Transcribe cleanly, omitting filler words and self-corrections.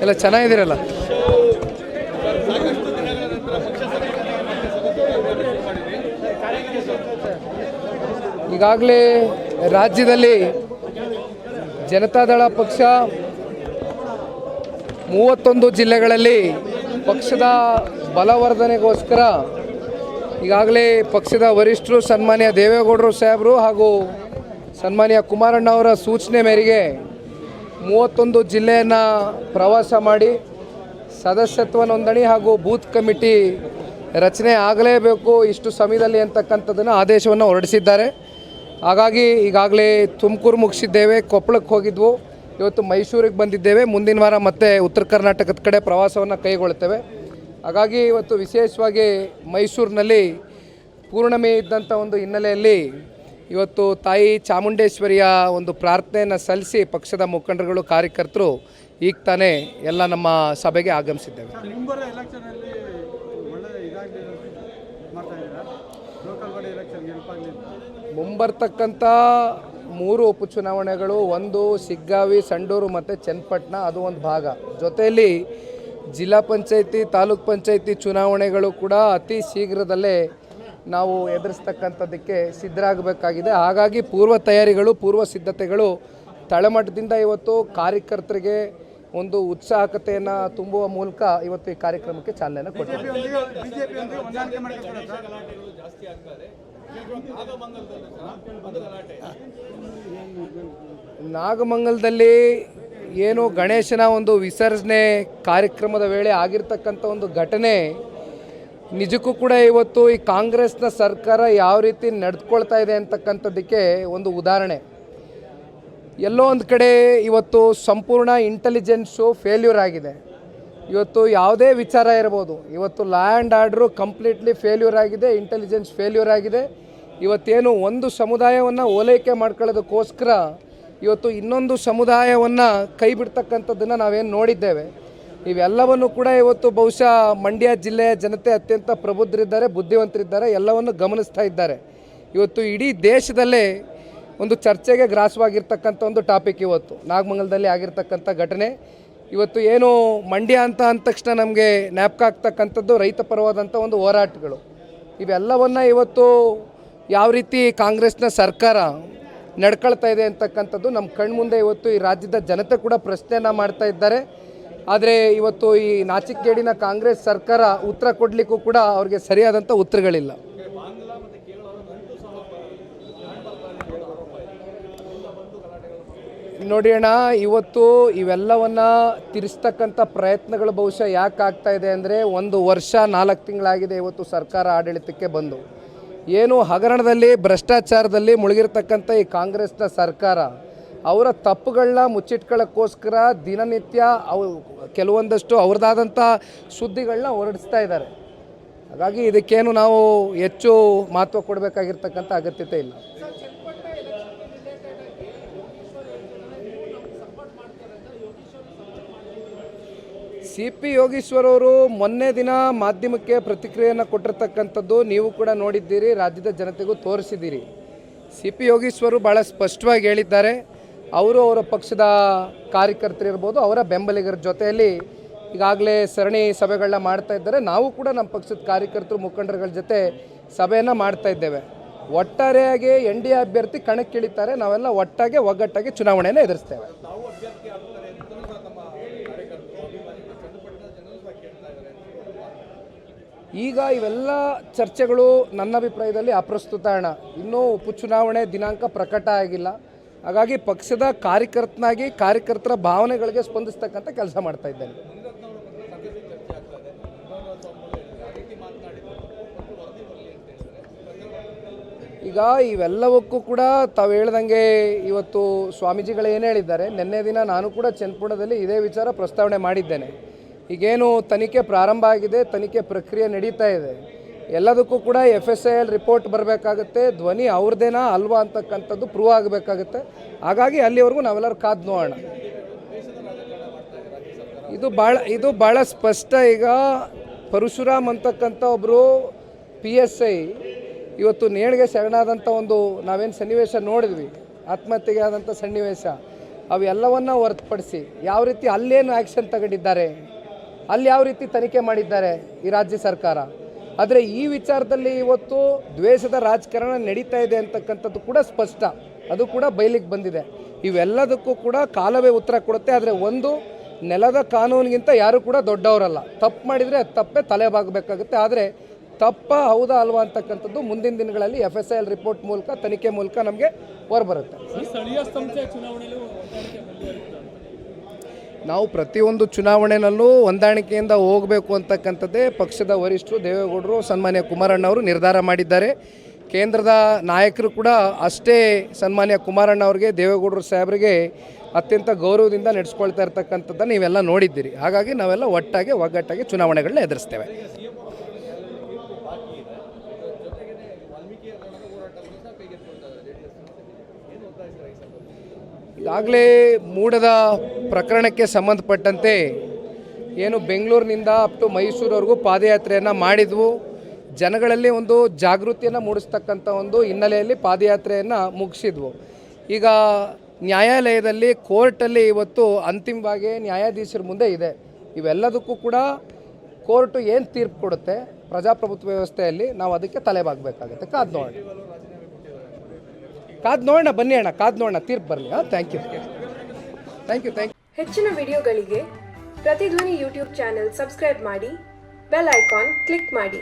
ಎಲ್ಲ ಚೆನ್ನಾಗಿದ್ದೀರಲ್ಲ. ಈಗಾಗಲೇ ರಾಜ್ಯದಲ್ಲಿ ಜನತಾದಳ ಪಕ್ಷ 31 ಜಿಲ್ಲೆಗಳಲ್ಲಿ ಪಕ್ಷದ ಬಲವರ್ಧನೆಗೋಸ್ಕರ ಈಗಾಗಲೇ ಪಕ್ಷದ ವರಿಷ್ಠರು ಸನ್ಮಾನ್ಯ ದೇವೇಗೌಡರು ಸಾಹೇಬರು ಹಾಗೂ ಸನ್ಮಾನ್ಯ ಕುಮಾರಣ್ಣ ಅವರ ಸೂಚನೆ ಮೇರೆಗೆ 31 ಜಿಲ್ಲೆಯನ್ನು ಪ್ರವಾಸ ಮಾಡಿ ಸದಸ್ಯತ್ವ ನೋಂದಣಿ ಹಾಗೂ ಬೂತ್ ಕಮಿಟಿ ರಚನೆ ಆಗಲೇಬೇಕು ಇಷ್ಟು ಸಮಯದಲ್ಲಿ ಅಂತಕ್ಕಂಥದ್ದನ್ನು ಆದೇಶವನ್ನು ಹೊರಡಿಸಿದ್ದಾರೆ. ಹಾಗಾಗಿ ಈಗಾಗಲೇ ತುಮಕೂರು ಮುಗಿಸಿದ್ದೇವೆ, ಕೊಪ್ಪಳಕ್ಕೆ ಹೋಗಿದ್ವು, ಇವತ್ತು ಮೈಸೂರಿಗೆ ಬಂದಿದ್ದೇವೆ. ಮುಂದಿನ ವಾರ ಮತ್ತೆ ಉತ್ತರ ಕರ್ನಾಟಕದ ಕಡೆ ಪ್ರವಾಸವನ್ನು ಕೈಗೊಳ್ಳುತ್ತೇವೆ. ಹಾಗಾಗಿ ಇವತ್ತು ವಿಶೇಷವಾಗಿ ಮೈಸೂರಿನಲ್ಲಿ ಪೂರ್ಣಿಮೆ ಇದ್ದಂಥ ಒಂದು ಹಿನ್ನೆಲೆಯಲ್ಲಿ ಇವತ್ತು ತಾಯಿ ಚಾಮುಂಡೇಶ್ವರಿಯ ಒಂದು ಪ್ರಾರ್ಥನೆಯನ್ನು ಸಲ್ಲಿಸಿ ಪಕ್ಷದ ಮುಖಂಡರುಗಳು ಕಾರ್ಯಕರ್ತರು ಈಗ ತಾನೇ ಎಲ್ಲ ನಮ್ಮ ಸಭೆಗೆ ಆಗಮಿಸಿದ್ದೇವೆ. ಮುಂಬರ್ತಕ್ಕಂಥ 3 ಉಪಚುನಾವಣೆಗಳು, ಒಂದು ಶಿಗ್ಗಾವಿ, ಸಂಡೂರು ಮತ್ತು ಚನ್ನಪಟ್ಟಣ, ಅದು ಒಂದು ಭಾಗ. ಜೊತೆಯಲ್ಲಿ ಜಿಲ್ಲಾ ಪಂಚಾಯಿತಿ, ತಾಲೂಕ್ ಪಂಚಾಯಿತಿ ಚುನಾವಣೆಗಳು ಕೂಡ ಅತಿ ಶೀಘ್ರದಲ್ಲೇ ನಾವು ಎದುರಿಸ್ತಕ್ಕಂಥದ್ದಕ್ಕೆ ಸಿದ್ಧರಾಗಬೇಕಾಗಿದೆ. ಹಾಗಾಗಿ ಪೂರ್ವ ತಯಾರಿಗಳು, ಪೂರ್ವ ಸಿದ್ಧತೆಗಳು ತಳಮಟ್ಟದಿಂದ ಇವತ್ತು ಕಾರ್ಯಕರ್ತರಿಗೆ ಒಂದು ಉತ್ಸಾಹಕತೆಯನ್ನು ತುಂಬುವ ಮೂಲಕ ಇವತ್ತು ಈ ಕಾರ್ಯಕ್ರಮಕ್ಕೆ ಚಾಲನೆ ಕೊಟ್ಟಿದ್ದೀವಿ. ನಾಗಮಂಗಲದಲ್ಲಿ ಏನು ಗಣೇಶನ ಒಂದು ವಿಸರ್ಜನೆ ಕಾರ್ಯಕ್ರಮದ ವೇಳೆ ಆಗಿರ್ತಕ್ಕಂಥ ಒಂದು ಘಟನೆ ನಿಜಕ್ಕೂ ಕೂಡ ಇವತ್ತು ಈ ಕಾಂಗ್ರೆಸ್ನ ಸರ್ಕಾರ ಯಾವ ರೀತಿ ನಡೆದುಕೊಳ್ತಾ ಇದೆ ಅಂತಕ್ಕಂಥದ್ದಕ್ಕೆ ಒಂದು ಉದಾಹರಣೆ. ಎಲ್ಲೋ ಒಂದು ಕಡೆ ಇವತ್ತು ಸಂಪೂರ್ಣ ಇಂಟೆಲಿಜೆನ್ಸು ಫೇಲ್ಯೂರ್ ಆಗಿದೆ. ಇವತ್ತು ಯಾವುದೇ ವಿಚಾರ ಇರ್ಬೋದು, ಇವತ್ತು law and order completely failure ಆಗಿದೆ, ಇಂಟೆಲಿಜೆನ್ಸ್ ಫೇಲ್ಯೂರ್ ಆಗಿದೆ. ಇವತ್ತೇನು ಒಂದು ಸಮುದಾಯವನ್ನು ಓಲೈಕೆ ಮಾಡ್ಕೊಳ್ಳೋದಕ್ಕೋಸ್ಕರ ಇವತ್ತು ಇನ್ನೊಂದು ಸಮುದಾಯವನ್ನು ಕೈ ಬಿಡ್ತಕ್ಕಂಥದ್ದನ್ನು ನಾವೇನು ನೋಡಿದ್ದೇವೆ. ಇವೆಲ್ಲವನ್ನು ಕೂಡ ಇವತ್ತು ಬಹುಶಃ ಮಂಡ್ಯ ಜಿಲ್ಲೆಯ ಜನತೆ ಅತ್ಯಂತ ಪ್ರಬುದ್ಧರಿದ್ದಾರೆ, ಬುದ್ಧಿವಂತರಿದ್ದಾರೆ, ಎಲ್ಲವನ್ನು ಗಮನಿಸ್ತಾ ಇದ್ದಾರೆ. ಇವತ್ತು ಇಡೀ ದೇಶದಲ್ಲೇ ಒಂದು ಚರ್ಚೆಗೆ ಗ್ರಾಸವಾಗಿರ್ತಕ್ಕಂಥ ಒಂದು ಟಾಪಿಕ್ ಇವತ್ತು ನಾಗಮಂಗಲದಲ್ಲಿ ಆಗಿರ್ತಕ್ಕಂಥ ಘಟನೆ. ಇವತ್ತು ಏನು ಮಂಡ್ಯ ಅಂತ ಅಂದ ತಕ್ಷಣ ನಮಗೆ ಜ್ಞಾಪಕ ಆಗ್ತಕ್ಕಂಥದ್ದು ರೈತ ಪರವಾದಂಥ ಒಂದು ಹೋರಾಟಗಳು. ಇವೆಲ್ಲವನ್ನು ಇವತ್ತು ಯಾವ ರೀತಿ ಕಾಂಗ್ರೆಸ್ನ ಸರ್ಕಾರ ನಡ್ಕೊಳ್ತಾ ಇದೆ ಅಂತಕ್ಕಂಥದ್ದು ನಮ್ಮ ಕಣ್ಮುಂದೆ ಇವತ್ತು ಈ ರಾಜ್ಯದ ಜನತೆ ಕೂಡ ಪ್ರಶ್ನೆಯನ್ನು ಮಾಡ್ತಾ ಇದ್ದಾರೆ. ಆದರೆ ಇವತ್ತು ಈ ನಾಚಿಕೆಗೇಡಿನ ಕಾಂಗ್ರೆಸ್ ಸರ್ಕಾರ ಉತ್ತರ ಕೊಡಲಿಕ್ಕೂ ಕೂಡ ಅವ್ರಿಗೆ ಸರಿಯಾದಂಥ ಉತ್ತರಗಳಿಲ್ಲ. ನೋಡಿ ಅಣ್ಣ, ಇವತ್ತು ಇವೆಲ್ಲವನ್ನು ತಿರ್ಸ್ತಕ್ಕಂಥ ಪ್ರಯತ್ನಗಳು ಬಹುಶಃ ಯಾಕೆ ಆಗ್ತಾ ಇದೆ ಅಂದರೆ, 1 ವರ್ಷ 4 ತಿಂಗಳಾಗಿದೆ ಇವತ್ತು ಸರ್ಕಾರ ಆಡಳಿತಕ್ಕೆ ಬಂದು. ಏನು ಹಗರಣದಲ್ಲಿ ಭ್ರಷ್ಟಾಚಾರದಲ್ಲಿ ಮುಳುಗಿರ್ತಕ್ಕಂಥ ಈ ಕಾಂಗ್ರೆಸ್ನ ಸರ್ಕಾರ ಅವರ ತಪ್ಪುಗಳನ್ನ ಮುಚ್ಚಿಟ್ಕೊಳ್ಳೋಕ್ಕೋಸ್ಕರ ದಿನನಿತ್ಯ ಕೆಲವೊಂದಷ್ಟು ಅವ್ರದ್ದಾದಂಥ ಸುದ್ದಿಗಳನ್ನ ಹೊರಡಿಸ್ತಾ ಇದ್ದಾರೆ. ಹಾಗಾಗಿ ಇದಕ್ಕೇನು ನಾವು ಹೆಚ್ಚು ಮಹತ್ವ ಕೊಡಬೇಕಾಗಿರ್ತಕ್ಕಂಥ ಅಗತ್ಯತೆ ಇಲ್ಲ. CP ಯೋಗೀಶ್ವರ್ ಅವರು ಮೊನ್ನೆ ದಿನ ಮಾಧ್ಯಮಕ್ಕೆ ಪ್ರತಿಕ್ರಿಯೆಯನ್ನು ಕೊಟ್ಟಿರ್ತಕ್ಕಂಥದ್ದು ನೀವು ಕೂಡ ನೋಡಿದ್ದೀರಿ, ರಾಜ್ಯದ ಜನತೆಗೂ ತೋರಿಸಿದ್ದೀರಿ. CP ಯೋಗೀಶ್ವರು ಭಾಳ ಸ್ಪಷ್ಟವಾಗಿ ಹೇಳಿದ್ದಾರೆ, ಅವರು ಅವರ ಪಕ್ಷದ ಕಾರ್ಯಕರ್ತರಿರ್ಬೋದು, ಅವರ ಬೆಂಬಲಿಗರ ಜೊತೆಯಲ್ಲಿ ಈಗಾಗಲೇ ಸರಣಿ ಸಭೆಗಳನ್ನ ಮಾಡ್ತಾ ಇದ್ದಾರೆ. ನಾವು ಕೂಡ ನಮ್ಮ ಪಕ್ಷದ ಕಾರ್ಯಕರ್ತರು ಮುಖಂಡರುಗಳ ಜೊತೆ ಸಭೆಯನ್ನು ಮಾಡ್ತಾ ಇದ್ದೇವೆ. ಒಟ್ಟಾರೆಯಾಗಿ NDA ಅಭ್ಯರ್ಥಿ ಕಣಕ್ಕಿಳಿತಾರೆ, ನಾವೆಲ್ಲ ಒಗ್ಗಟ್ಟಾಗಿ ಚುನಾವಣೆಯನ್ನು ಎದುರಿಸ್ತೇವೆ. ಈಗ ಇವೆಲ್ಲ ಚರ್ಚೆಗಳು ನನ್ನ ಅಭಿಪ್ರಾಯದಲ್ಲಿ ಅಪ್ರಸ್ತುತ ಅಣ್ಣ. ಇನ್ನೂ ಉಪಚುನಾವಣೆ ದಿನಾಂಕ ಪ್ರಕಟ ಆಗಿಲ್ಲ. ಹಾಗಾಗಿ ಪಕ್ಷದ ಕಾರ್ಯಕರ್ತನಾಗಿ ಕಾರ್ಯಕರ್ತರ ಭಾವನೆಗಳಿಗೆ ಸ್ಪಂದಿಸ್ತಕ್ಕಂಥ ಕೆಲಸ ಮಾಡ್ತಾ ಇದ್ದೇನೆ. ಈಗ ಇವೆಲ್ಲವಕ್ಕೂ ಕೂಡ ತಾವು ಹೇಳ್ದಂಗೆ ಇವತ್ತು ಸ್ವಾಮೀಜಿಗಳು ಏನು ಹೇಳಿದ್ದಾರೆ, ನಿನ್ನೆ ದಿನ ನಾನು ಕೂಡ ಚನ್ನಪಟ್ಟಣದಲ್ಲಿ ಇದೇ ವಿಚಾರ ಪ್ರಸ್ತಾವನೆ ಮಾಡಿದ್ದೇನೆ. ಈಗೇನು ತನಿಖೆ ಪ್ರಾರಂಭ ಆಗಿದೆ, ತನಿಖೆ ಪ್ರಕ್ರಿಯೆ ನಡೀತಾ ಇದೆ, ಎಲ್ಲದಕ್ಕೂ ಕೂಡ FSIL ರಿಪೋರ್ಟ್ ಬರಬೇಕಾಗುತ್ತೆ, ಧ್ವನಿ ಅವ್ರದ್ದೇನಾ ಅಲ್ವಾ ಅಂತಕ್ಕಂಥದ್ದು ಪ್ರೂವ್ ಆಗಬೇಕಾಗುತ್ತೆ. ಹಾಗಾಗಿ ಅಲ್ಲಿವರೆಗೂ ನಾವೆಲ್ಲರೂ ಕಾದು ನೋಡೋಣ. ಇದು ಭಾಳ ಸ್ಪಷ್ಟ. ಈಗ ಪರಶುರಾಮ್ ಅಂತಕ್ಕಂಥ ಒಬ್ಬರು PSI ಇವತ್ತು ನೇಣಿಗೆ ಶರಣಾದಂಥ ಒಂದು ನಾವೇನು ಸನ್ನಿವೇಶ ನೋಡಿದ್ವಿ, ಆತ್ಮಹತ್ಯೆಗೆ ಆದಂಥ ಸನ್ನಿವೇಶ, ಅವೆಲ್ಲವನ್ನು ಹೊರತುಪಡಿಸಿ ಯಾವ ರೀತಿ ಅಲ್ಲೇನು ಆ್ಯಕ್ಷನ್ ತಗೊಂಡಿದ್ದಾರೆ, ಅಲ್ಲಿ ಯಾವ ರೀತಿ ತನಿಖೆ ಮಾಡಿದ್ದಾರೆ ಈ ರಾಜ್ಯ ಸರ್ಕಾರ. ಆದರೆ ಈ ವಿಚಾರದಲ್ಲಿ ಇವತ್ತು ದ್ವೇಷದ ರಾಜಕಾರಣ ನಡೀತಾ ಇದೆ ಅಂತಕ್ಕಂಥದ್ದು ಕೂಡ ಸ್ಪಷ್ಟ, ಅದು ಕೂಡ ಬಯಲಿಗೆ ಬಂದಿದೆ. ಇವೆಲ್ಲದಕ್ಕೂ ಕೂಡ ಕಾಲವೇ ಉತ್ತರ ಕೊಡುತ್ತೆ. ಆದರೆ ಒಂದು, ನೆಲದ ಕಾನೂನಿಗಿಂತ ಯಾರು ಕೂಡ ದೊಡ್ಡವರಲ್ಲ. ತಪ್ಪು ಮಾಡಿದರೆ ತಪ್ಪೇ ತಲೆಬಾಗಬೇಕಾಗುತ್ತೆ. ಆದರೆ ತಪ್ಪ ಹೌದಾ ಅಲ್ವಾ ಅಂತಕ್ಕಂಥದ್ದು ಮುಂದಿನ ದಿನಗಳಲ್ಲಿ FSIL ರಿಪೋರ್ಟ್ ಮೂಲಕ, ತನಿಖೆ ಮೂಲಕ ನಮಗೆ ಹೊರಬರುತ್ತೆ. ನಾವು ಪ್ರತಿಯೊಂದು ಚುನಾವಣೆಯಲ್ಲೂ ಹೊಂದಾಣಿಕೆಯಿಂದ ಹೋಗಬೇಕು ಅಂತಕ್ಕಂಥದ್ದೇ ಪಕ್ಷದ ವರಿಷ್ಠರು ದೇವೇಗೌಡರು, ಸನ್ಮಾನ್ಯ ಕುಮಾರಣ್ಣವರು ನಿರ್ಧಾರ ಮಾಡಿದ್ದಾರೆ. ಕೇಂದ್ರದ ನಾಯಕರು ಕೂಡ ಅಷ್ಟೇ ಸನ್ಮಾನ್ಯ ಕುಮಾರಣ್ಣವ್ರಿಗೆ, ದೇವೇಗೌಡರು ಸಾಹೇಬರಿಗೆ ಅತ್ಯಂತ ಗೌರವದಿಂದ ನಡೆಸ್ಕೊಳ್ತಾ ಇರ್ತಕ್ಕಂಥದ್ದನ್ನು ನೀವೆಲ್ಲ ನೋಡಿದ್ದೀರಿ. ಹಾಗಾಗಿ ನಾವೆಲ್ಲ ಒಗ್ಗಟ್ಟಾಗಿ ಚುನಾವಣೆಗಳನ್ನ ಎದುರಿಸ್ತೇವೆ. ಈಗಾಗಲೇ ಮೂಡದ ಪ್ರಕರಣಕ್ಕೆ ಸಂಬಂಧಪಟ್ಟಂತೆ ಏನು ಬೆಂಗಳೂರಿನಿಂದ ಅಪ್ ಟು ಮೈಸೂರವರೆಗೂ ಪಾದಯಾತ್ರೆಯನ್ನು ಮಾಡಿದ್ವು. ಜನಗಳಲ್ಲಿ ಒಂದು ಜಾಗೃತಿಯನ್ನು ಮೂಡಿಸ್ತಕ್ಕಂಥ ಒಂದು ಹಿನ್ನೆಲೆಯಲ್ಲಿ ಪಾದಯಾತ್ರೆಯನ್ನು ಮುಗಿಸಿದ್ವು. ಈಗ ನ್ಯಾಯಾಲಯದಲ್ಲಿ, ಕೋರ್ಟಲ್ಲಿ ಇವತ್ತು ಅಂತಿಮವಾಗಿ ನ್ಯಾಯಾಧೀಶರ ಮುಂದೆ ಇದೆ. ಇವೆಲ್ಲದಕ್ಕೂ ಕೂಡ ಕೋರ್ಟು ಏನು ತೀರ್ಪು ಕೊಡುತ್ತೆ ಪ್ರಜಾಪ್ರಭುತ್ವ ವ್ಯವಸ್ಥೆಯಲ್ಲಿ, ನಾವು ಅದಕ್ಕೆ ತಲೆಬಾಗಬೇಕಾಗುತ್ತೆ. ಕಾದು ನೋಡೋಣ, ಬನ್ನಿ ಅಣ್ಣ, ಕಾದು ನೋಡೋಣ, ತೀರ್ಪು ಬರಲಿ. Thank you. ಹೆಚ್ಚಿನ ವಿಡಿಯೋಗಳಿಗೆ ಪ್ರತಿಧ್ವನಿ ಯೂಟ್ಯೂಬ್ ಚಾನೆಲ್ ಸಬ್ಸ್ಕ್ರೈಬ್ ಮಾಡಿ, ಬೆಲ್ ಐಕಾನ್ ಕ್ಲಿಕ್ ಮಾಡಿ.